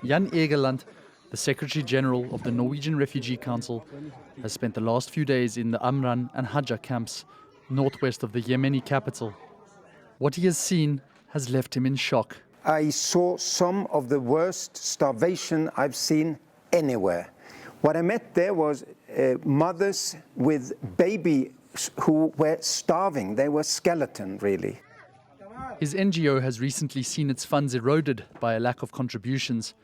Jan Egeland, the Secretary General of the Norwegian Refugee Council, has spent the last few days in the Amran and Hajj camps, northwest of the Yemeni capital. What he has seen has left him in shock. I saw some of the worst starvation I've seen anywhere. What I met there was mothers with babies who were starving. They were skeleton, really. His NGO has recently seen its funds eroded by a lack of contributions,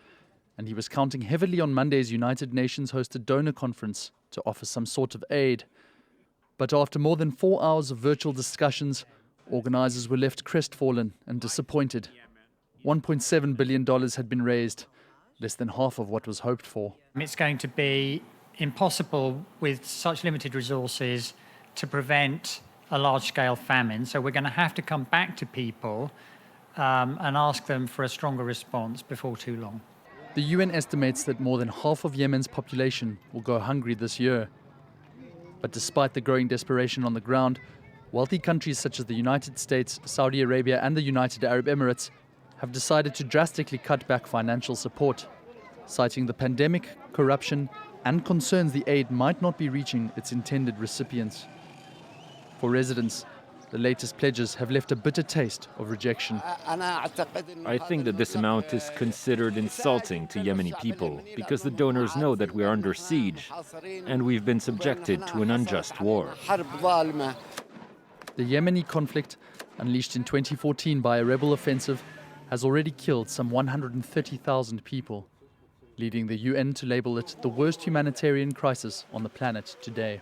and he was counting heavily on Monday's United Nations-hosted donor conference to offer some sort of aid. But after more than 4 hours of virtual discussions, organizers were left crestfallen and disappointed. $1.7 billion had been raised, less than half of what was hoped for. It's going to be impossible with such limited resources to prevent a large-scale famine. So we're going to have to come back to people and ask them for a stronger response before too long. The UN estimates that more than half of Yemen's population will go hungry this year. But despite the growing desperation on the ground, wealthy countries such as the United States, Saudi Arabia and the United Arab Emirates have decided to drastically cut back financial support, citing the pandemic, corruption and concerns the aid might not be reaching its intended recipients. For residents, the latest pledges have left a bitter taste of rejection. I think that this amount is considered insulting to Yemeni people because the donors know that we are under siege and we've been subjected to an unjust war. The Yemeni conflict, unleashed in 2014 by a rebel offensive, has already killed some 130,000 people, leading the UN to label it the worst humanitarian crisis on the planet today.